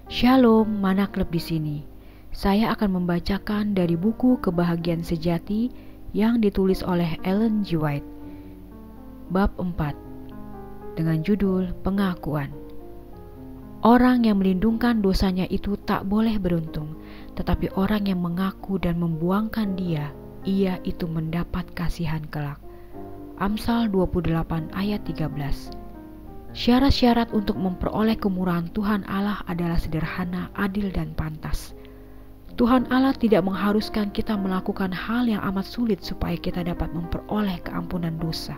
Shalom, mana klub di sini. Saya akan membacakan dari buku Kebahagiaan Sejati yang ditulis oleh Ellen G. White. Bab 4 dengan judul Pengakuan. Orang yang melindungkan dosanya itu tak boleh beruntung, tetapi orang yang mengaku dan membuangkan dia, ia itu mendapat kasihan kelak. Amsal 28 ayat 13. Syarat-syarat untuk memperoleh kemurahan Tuhan Allah adalah sederhana, adil, dan pantas. Tuhan Allah tidak mengharuskan kita melakukan hal yang amat sulit supaya kita dapat memperoleh keampunan dosa.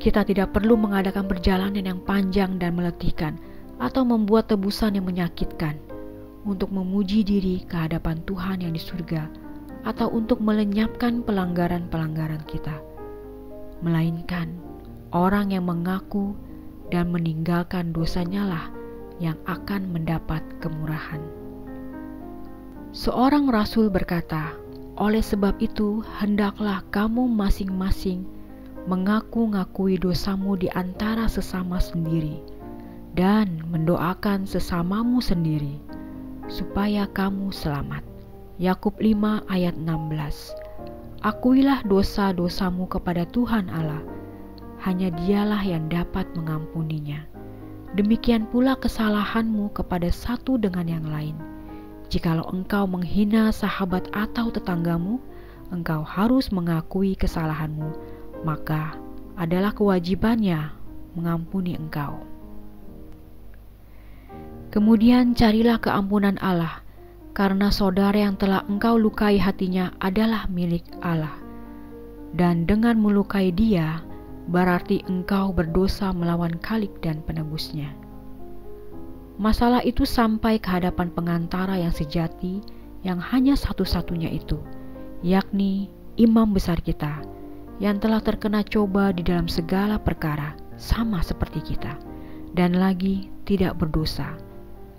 Kita tidak perlu mengadakan perjalanan yang panjang dan meletihkan atau membuat tebusan yang menyakitkan untuk memuji diri ke hadapan Tuhan yang di surga atau untuk melenyapkan pelanggaran-pelanggaran kita. Melainkan orang yang mengaku dan meninggalkan dosanya lah yang akan mendapat kemurahan. Seorang rasul berkata, "Oleh sebab itu, hendaklah kamu masing-masing mengaku-ngakui dosamu di antara sesama sendiri dan mendoakan sesamamu sendiri, supaya kamu selamat." Yakub 5 ayat 16. Akuilah dosa-dosamu kepada Tuhan Allah, hanya Dialah yang dapat mengampuninya. Demikian pula kesalahanmu kepada satu dengan yang lain. Jikalau engkau menghina sahabat atau tetanggamu, engkau harus mengakui kesalahanmu, maka adalah kewajibannya mengampuni engkau. Kemudian carilah keampunan Allah, karena saudara yang telah engkau lukai hatinya adalah milik Allah. Dan dengan melukai dia, berarti engkau berdosa melawan Khalik dan penebusnya. Masalah itu sampai ke hadapan pengantara yang sejati, yang hanya satu-satunya itu, yakni Imam Besar kita, yang telah terkena coba di dalam segala perkara, sama seperti kita, dan lagi tidak berdosa,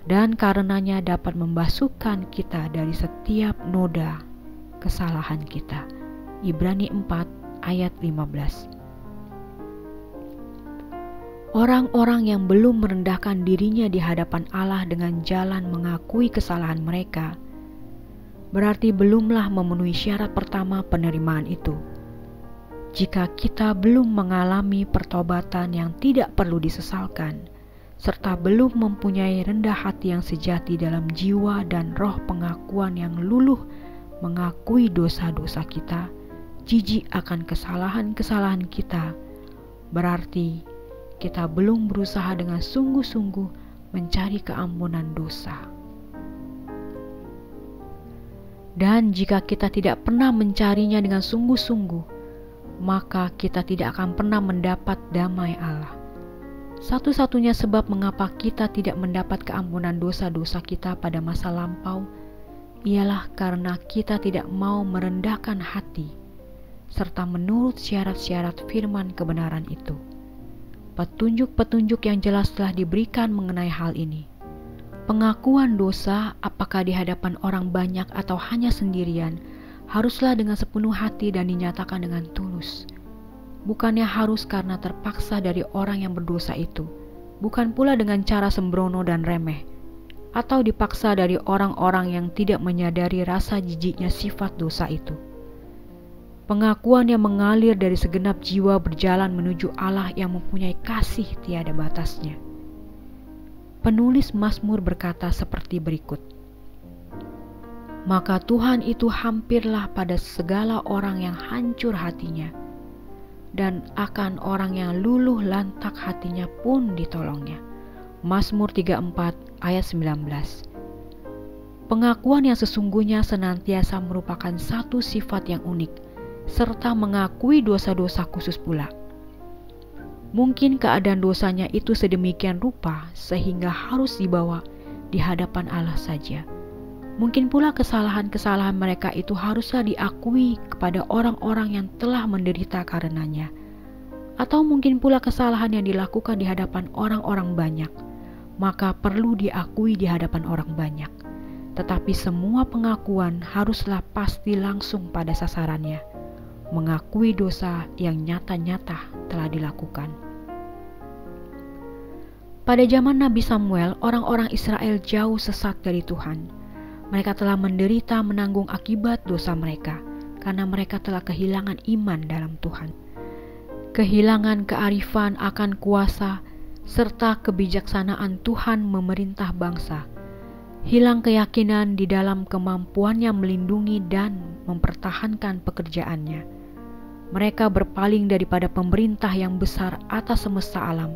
dan karenanya dapat membasuhkan kita dari setiap noda kesalahan kita. Ibrani 4 ayat 15. Orang-orang yang belum merendahkan dirinya di hadapan Allah dengan jalan mengakui kesalahan mereka, berarti belumlah memenuhi syarat pertama penerimaan itu. Jika kita belum mengalami pertobatan yang tidak perlu disesalkan, serta belum mempunyai rendah hati yang sejati dalam jiwa dan roh pengakuan yang luluh mengakui dosa-dosa kita, jijik akan kesalahan-kesalahan kita, berarti kita belum berusaha dengan sungguh-sungguh mencari keampunan dosa. Dan jika kita tidak pernah mencarinya dengan sungguh-sungguh, maka kita tidak akan pernah mendapat damai Allah. Satu-satunya sebab mengapa kita tidak mendapat keampunan dosa-dosa kita pada masa lampau ialah karena kita tidak mau merendahkan hati serta menurut syarat-syarat firman kebenaran itu. Petunjuk-petunjuk yang jelas telah diberikan mengenai hal ini. Pengakuan dosa, apakah di hadapan orang banyak atau hanya sendirian, haruslah dengan sepenuh hati dan dinyatakan dengan tulus. Bukannya harus karena terpaksa dari orang yang berdosa itu, bukan pula dengan cara sembrono dan remeh, atau dipaksa dari orang-orang yang tidak menyadari rasa jijiknya sifat dosa itu. Pengakuan yang mengalir dari segenap jiwa berjalan menuju Allah yang mempunyai kasih tiada batasnya. Penulis Mazmur berkata seperti berikut, "Maka Tuhan itu hampirlah pada segala orang yang hancur hatinya, dan akan orang yang luluh lantak hatinya pun ditolongnya." Mazmur 34 ayat 19. Pengakuan yang sesungguhnya senantiasa merupakan satu sifat yang unik, serta mengakui dosa-dosa khusus pula. Mungkin keadaan dosanya itu sedemikian rupa sehingga harus dibawa di hadapan Allah saja. Mungkin pula kesalahan-kesalahan mereka itu haruslah diakui kepada orang-orang yang telah menderita karenanya. Atau mungkin pula kesalahan yang dilakukan di hadapan orang-orang banyak, maka perlu diakui di hadapan orang banyak. Tetapi semua pengakuan haruslah pasti langsung pada sasarannya, mengakui dosa yang nyata-nyata telah dilakukan. Pada zaman Nabi Samuel, orang-orang Israel jauh sesat dari Tuhan. Mereka telah menderita menanggung akibat dosa mereka, karena mereka telah kehilangan iman dalam Tuhan. Kehilangan kearifan akan kuasa, serta kebijaksanaan Tuhan memerintah bangsa. Hilang keyakinan di dalam kemampuannya melindungi dan mempertahankan pekerjaannya. Mereka berpaling daripada pemerintah yang besar atas semesta alam,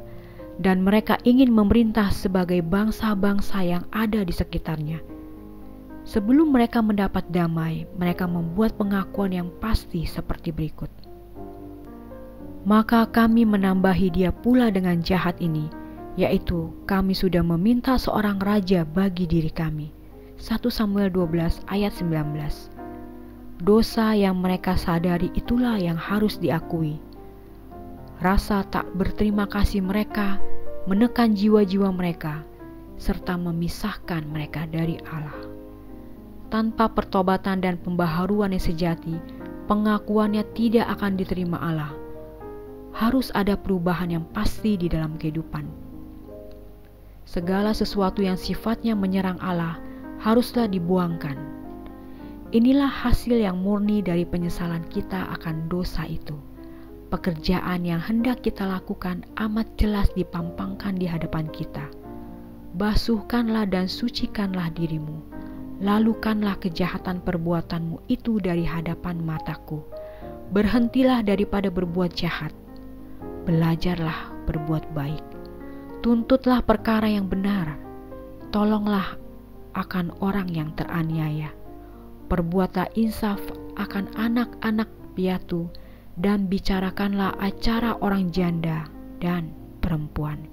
dan mereka ingin memerintah sebagai bangsa-bangsa yang ada di sekitarnya. Sebelum mereka mendapat damai, mereka membuat pengakuan yang pasti seperti berikut. Maka kami menambahi dia pula dengan jahat ini, yaitu kami sudah meminta seorang raja bagi diri kami. 1 Samuel 12 ayat 19. Dosa yang mereka sadari itulah yang harus diakui. Rasa tak berterima kasih mereka menekan jiwa-jiwa mereka, serta memisahkan mereka dari Allah. Tanpa pertobatan dan pembaharuan yang sejati, pengakuannya tidak akan diterima Allah. Harus ada perubahan yang pasti di dalam kehidupan. Segala sesuatu yang sifatnya menyerang Allah haruslah dibuangkan. Inilah hasil yang murni dari penyesalan kita akan dosa itu. Pekerjaan yang hendak kita lakukan amat jelas dipampangkan di hadapan kita. Basuhkanlah dan sucikanlah dirimu. Lalukanlah kejahatan perbuatanmu itu dari hadapan mataku. Berhentilah daripada berbuat jahat. Belajarlah berbuat baik. Tuntutlah perkara yang benar. Tolonglah akan orang yang teraniaya. Perbuatlah insaf akan anak-anak piatu, dan bicarakanlah acara orang janda dan perempuan.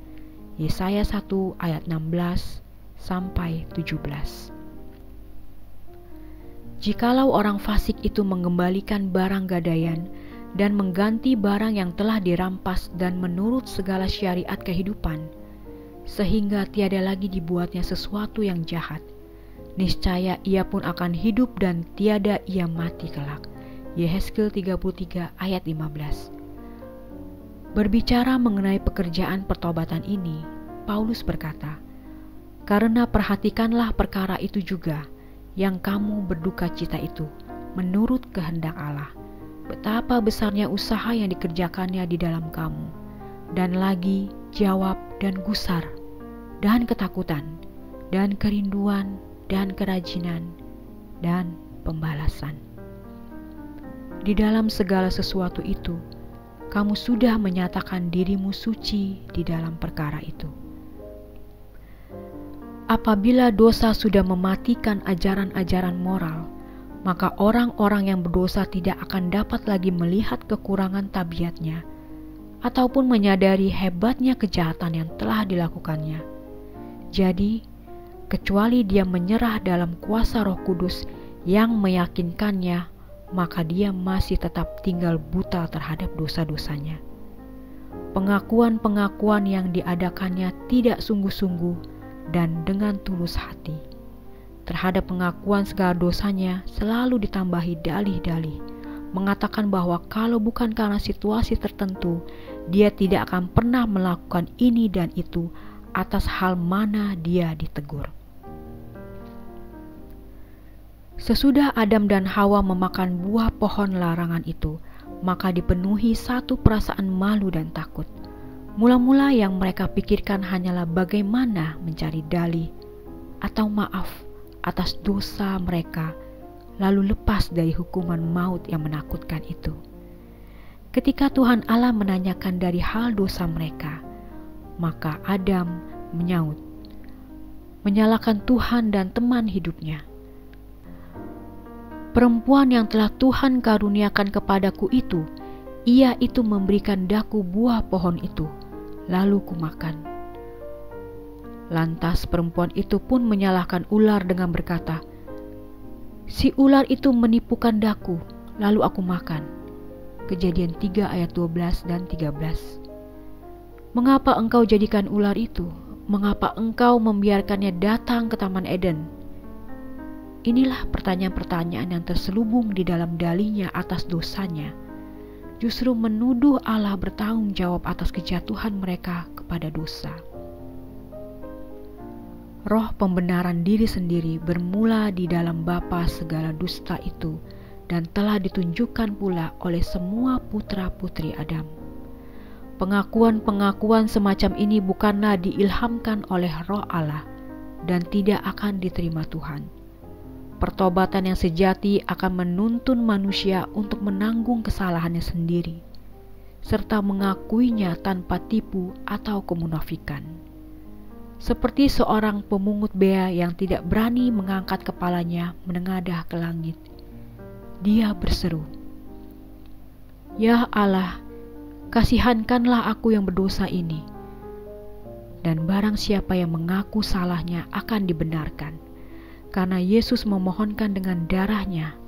Yesaya 1 ayat 16 sampai 17. Jikalau orang fasik itu mengembalikan barang gadaian dan mengganti barang yang telah dirampas dan menurut segala syariat kehidupan, sehingga tiada lagi dibuatnya sesuatu yang jahat, niscaya ia pun akan hidup dan tiada ia mati kelak. Yehezkiel 33 ayat 15. Berbicara mengenai pekerjaan pertobatan ini, Paulus berkata, "Karena perhatikanlah perkara itu juga, yang kamu berduka cita itu, menurut kehendak Allah. Betapa besarnya usaha yang dikerjakannya di dalam kamu, dan lagi jawab dan gusar, dan ketakutan, dan kerinduan, dan kerajinan, dan pembalasan. Di dalam segala sesuatu itu, kamu sudah menyatakan dirimu suci di dalam perkara itu." Apabila dosa sudah mematikan ajaran-ajaran moral, maka orang-orang yang berdosa tidak akan dapat lagi melihat kekurangan tabiatnya, ataupun menyadari hebatnya kejahatan yang telah dilakukannya. Jadi, kecuali dia menyerah dalam kuasa Roh Kudus yang meyakinkannya, maka dia masih tetap tinggal buta terhadap dosa-dosanya. Pengakuan-pengakuan yang diadakannya tidak sungguh-sungguh dan dengan tulus hati. Terhadap pengakuan segala dosanya selalu ditambahi dalih-dalih, mengatakan bahwa kalau bukan karena situasi tertentu, dia tidak akan pernah melakukan ini dan itu atas hal mana dia ditegur. Sesudah Adam dan Hawa memakan buah pohon larangan itu, maka dipenuhi satu perasaan malu dan takut. Mula-mula yang mereka pikirkan hanyalah bagaimana mencari dalih atau maaf atas dosa mereka, lalu lepas dari hukuman maut yang menakutkan itu. Ketika Tuhan Allah menanyakan dari hal dosa mereka, maka Adam menyaut, menyalahkan Tuhan dan teman hidupnya. "Perempuan yang telah Tuhan karuniakan kepadaku itu, ia itu memberikan daku buah pohon itu, lalu kumakan." Lantas perempuan itu pun menyalahkan ular dengan berkata, "Si ular itu menipukan daku, lalu aku makan." Kejadian 3 ayat 12 dan 13. "Mengapa engkau jadikan ular itu? Mengapa engkau membiarkannya datang ke Taman Eden?" Inilah pertanyaan-pertanyaan yang terselubung di dalam dalihnya atas dosanya, justru menuduh Allah bertanggung jawab atas kejatuhan mereka kepada dosa. roh pembenaran diri sendiri bermula di dalam bapa segala dusta itu dan telah ditunjukkan pula oleh semua putra-putri Adam. Pengakuan-pengakuan semacam ini bukanlah diilhamkan oleh Roh Allah dan tidak akan diterima Tuhan. Pertobatan yang sejati akan menuntun manusia untuk menanggung kesalahannya sendiri, serta mengakuinya tanpa tipu atau kemunafikan. Seperti seorang pemungut bea yang tidak berani mengangkat kepalanya menengadah ke langit, dia berseru, "Ya Allah, kasihankanlah aku yang berdosa ini." Dan barang siapa yang mengaku salahnya akan dibenarkan, karena Yesus memohonkan dengan darahnya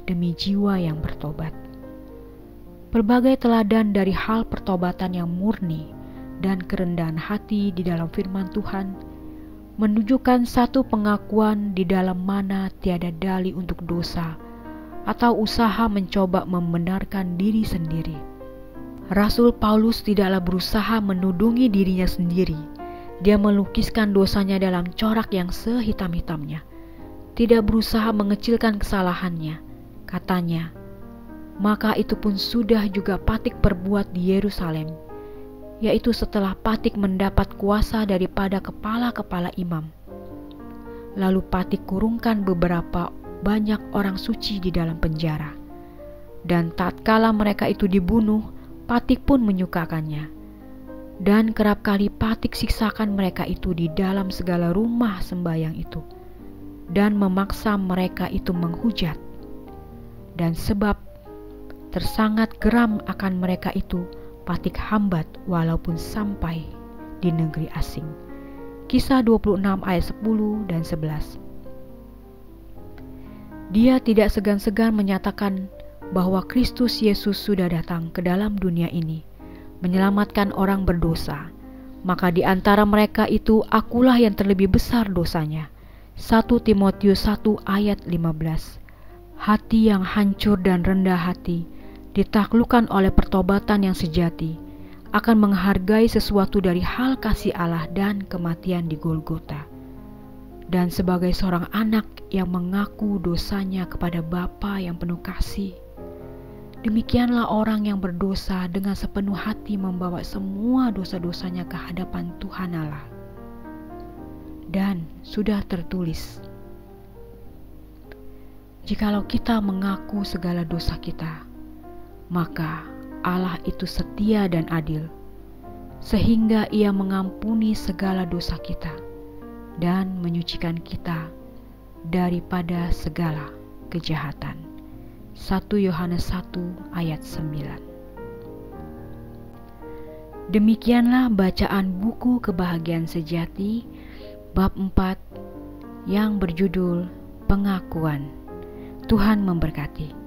demi jiwa yang bertobat. Berbagai teladan dari hal pertobatan yang murni dan kerendahan hati di dalam firman Tuhan menunjukkan satu pengakuan di dalam mana tiada dalih untuk dosa atau usaha mencoba membenarkan diri sendiri. Rasul Paulus tidaklah berusaha menudungi dirinya sendiri. Dia melukiskan dosanya dalam corak yang sehitam-hitamnya. Tidak berusaha mengecilkan kesalahannya. Katanya, "Maka itu pun sudah juga Patik perbuat di Yerusalem, yaitu setelah Patik mendapat kuasa daripada kepala-kepala imam. Lalu Patik kurungkan beberapa banyak orang suci di dalam penjara. Dan tatkala mereka itu dibunuh, Patik pun menyukakannya. Dan kerap kali Patik siksakan mereka itu di dalam segala rumah sembahyang itu, dan memaksa mereka itu menghujat. Dan sebab tersangat geram akan mereka itu, Patik hambat walaupun sampai di negeri asing." Kisah 26 ayat 10 dan 11. Dia tidak segan-segan menyatakan bahwa Kristus Yesus sudah datang ke dalam dunia ini, menyelamatkan orang berdosa. Maka di antara mereka itu akulah yang terlebih besar dosanya. 1 Timotius 1 ayat 15. Hati yang hancur dan rendah hati, ditaklukkan oleh pertobatan yang sejati, akan menghargai sesuatu dari hal kasih Allah dan kematian di Golgota. Dan sebagai seorang anak yang mengaku dosanya kepada Bapa yang penuh kasih, demikianlah orang yang berdosa dengan sepenuh hati membawa semua dosa-dosanya ke hadapan Tuhan Allah. Dan sudah tertulis, "Jikalau kita mengaku segala dosa kita, maka Allah itu setia dan adil, sehingga Ia mengampuni segala dosa kita dan menyucikan kita daripada segala kejahatan." 1 Yohanes 1 ayat 9. Demikianlah bacaan buku Kebahagiaan Sejati bab 4 yang berjudul Pengakuan. Tuhan memberkati.